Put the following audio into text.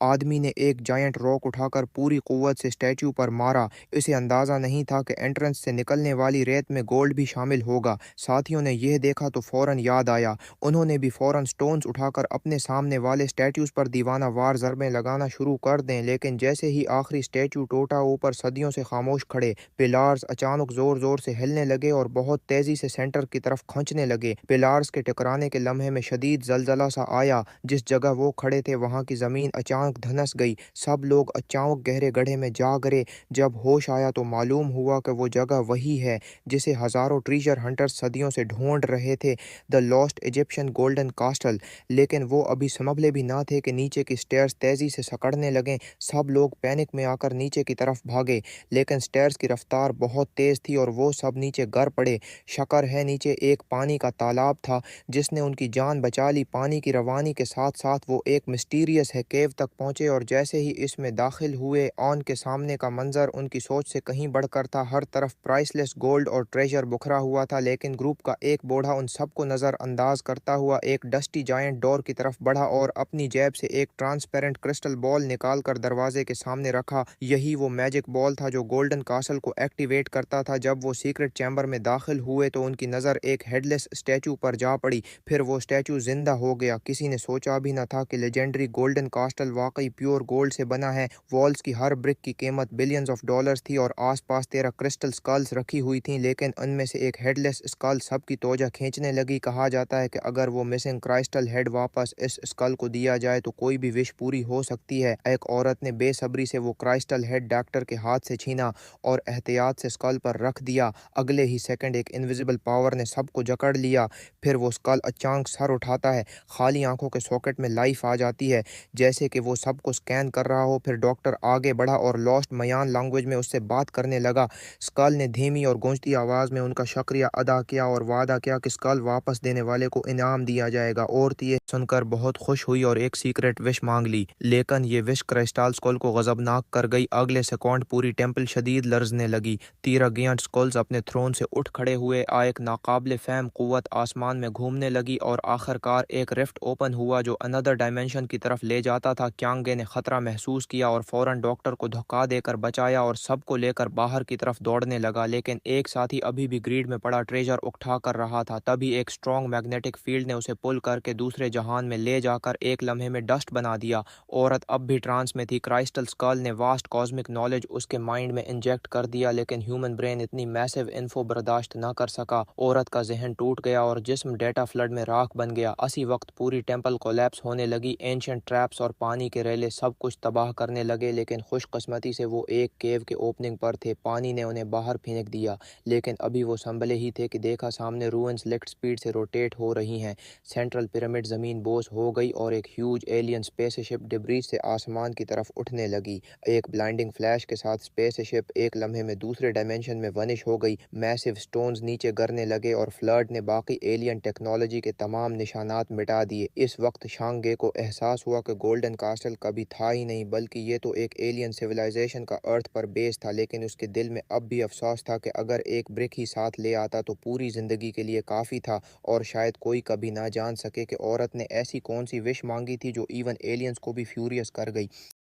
आदमी ने एक जायंट रॉक उठाकर पूरी कुव्वत से स्टैच्यू पर मारा। इसे अंदाज़ा नहीं था कि एंट्रेंस से निकलने वाली रेत में गोल्ड भी शामिल होगा। साथियों ने यह देखा तो फौरन याद आया। उन्होंने भी फौरन स्टोन्स उठाकर अपने सामने वाले स्टैच्यूज़ पर दीवाना वार ज़रबें लगाना शुरू कर दें, लेकिन जैसे ही आखिरी स्टैच्यू टूटा, ऊपर सदियों से खामोश खड़े पिलार्स अचानक ज़ोर ज़ोर से हिलने लगे और बहुत तेज़ी से सेंटर की तरफ खंंचने लगे। पिलार्स के टकराने के लम्हे में शदीद जलजला सा आया। जिस जगह वो खड़े थे वहाँ की ज़मीन अचानक धनस गई। सब लोग अचानक गहरे गड्ढे में जा गिरे। जब होश आया तो मालूम हुआ कि वो जगह वही है जिसे हजारों ट्रेजर हंटर्स सदियों से ढूंढ रहे थे, द लॉस्ट इजिप्शियन गोल्डन कास्टल। लेकिन वो अभी समझले भी ना थे कि नीचे की स्टेयर्स तेजी से सकड़ने लगे। सब लोग पैनिक में आकर नीचे की तरफ भागे, लेकिन स्टेयर्स की रफ्तार बहुत तेज थी और वो सब नीचे गिर पड़े। शक्र है नीचे एक पानी का तालाब था जिसने उनकी जान बचा ली। पानी की रवानी के साथ साथ वो एक मिस्टीरियस है केव तक पहुंचे और जैसे ही इसमें दाखिल हुए, ऑन के सामने का मंजर उनकी सोच से कहीं बढ़कर था। हर तरफ प्राइसलेस गोल्ड और ट्रेजर बुखरा हुआ था, लेकिन ग्रुप का एक बूढ़ा उन सबको नज़रअंदाज करता हुआ एक डस्टी जायंट डोर की तरफ बढ़ा और अपनी जेब से एक ट्रांसपेरेंट क्रिस्टल बॉल निकाल कर दरवाजे के सामने रखा। यही वो मैजिक बॉल था जो गोल्डन कासल को एक्टिवेट करता था। जब वो सीक्रेट चैम्बर में दाखिल हुए तो उनकी नज़र एक हेडलेस स्टैचू पर जा पड़ी। फिर वो स्टैचू जिंदा हो गया। किसी ने सोचा भी न था कि लेजेंडरी गोल्डन कास्टल वाकई प्योर गोल्ड से बना है। वॉल्स की हर ब्रिक की कीमत बिलियंस ऑफ डॉलर्स थी और आसपास 13 क्रिस्टल स्कल्स रखी हुई थी, लेकिन उनमें से एक हेडलेस स्कल सबकी तोजा खींचने लगी। कहा जाता है कि अगर वो मिसिंग क्राइस्टल हेड वापस इस स्कल को दिया जाए तो कोई भी विश पूरी हो सकती है। एक औरत ने बेसब्री से वो क्राइस्टल हेड डॉक्टर के हाथ से छीना और एहतियात से स्कल पर रख दिया। अगले ही सेकंड एक इनविजिबल पावर ने सबको जकड़ लिया। फिर वो स्कल अचानक सर उठाता है, खाली आंखों के सॉकेट में लाइफ आ जाती है जैसे कि वो सबको स्कैन कर रहा हो। फिर डॉक्टर आगे बढ़ा और लॉस्ट मयान लैंग्वेज में उससे बात करने लगा। स्कल ने धीमी और गूंजती आवाज़ में उनका शुक्रिया अदा किया और वादा किया कि स्कल वापस देने वाले को इनाम दिया जाएगा। औरत ये सुनकर बहुत खुश हुई और एक सीक्रेट विश मांग ली, लेकिन ये विश क्रिस्टल स्कल को गजबनाक कर गई। अगले सेकंड पूरी टेंपल शदीद लर्जने लगी। 13 गियंट स्कल्स अपने थ्रोन से उठ खड़े हुए। एक नाकाबिले फहम कुव्वत आसमान में घूमने लगी और आखिरकार एक रिफ्ट ओपन हुआ जो अनदर डायमेंशन की तरफ ले जाता था। क्यांगे ने खतरा महसूस किया और फौरन डॉक्टर को धक्का देकर बचाया और सबको लेकर बाहर की तरफ दौड़ने लगा, लेकिन एक साथी अभी भी ग्रीड में पड़ा ट्रेजर उठा कर रहा था। तभी एक स्ट्रॉन्ग मैग्नेटिक फील्ड ने उसे पुल करके दूसरे जहान में ले जाकर एक लम्हे में डस्ट बना दिया। औरत अब भी ट्रांस में थी। क्राइस्टल स्कल ने वास्ट कॉस्मिक नॉलेज उसके माइंड में इंजेक्ट कर दिया, लेकिन ह्यूमन ब्रेन इतनी मैसिव इन्फो बर्दाश्त न कर सका। औरत का जहन टूट गया और जिस्म डेटा फ्लड में राख बन गया। इसी वक्त पूरी टेंपल कोलैप्स होने लगी। एंशिएंट ट्रैप्स और पानी के रेले सब कुछ तबाह करने लगे, लेकिन खुशकिस्मती से वो एक केव के ओपनिंग पर थे। पानी ने उन्हें बाहर फेंक दिया, लेकिन अभी वो संभले ही थे कि देखा सामने रूइंस लिफ्ट स्पीड से रोटेट हो रही हैं। सेंट्रल पिरामिड जमीन बोझ हो गई और एक ह्यूज एलियन स्पेसशिप डिब्रीज से आसमान की तरफ उठने लगी। एक ब्लाइंडिंग फ्लैश के साथ स्पेसशिप एक लम्हे में दूसरे डायमेंशन में वनिश हो गई। मैसिव स्टोन्स नीचे गिरने लगे और फ्लड ने बाकी एलियन टेक्नोलॉजी के तमाम निशानात मिटा दिए। इस वक्त शांगे को एहसास हुआ कि गोल्डन कास्टल कभी था ही नहीं, बल्कि ये तो एक एलियन सिविलाइजेशन का अर्थ पर बेस था। लेकिन उसके दिल में अब भी अफसोस था कि अगर एक ब्रिक ही साथ ले आता तो पूरी जिंदगी के लिए काफ़ी था। और शायद कोई कभी ना जान सके कि औरत ने ऐसी कौन सी विश मांगी थी जो इवन एलियंस को भी फ्यूरियस कर गई।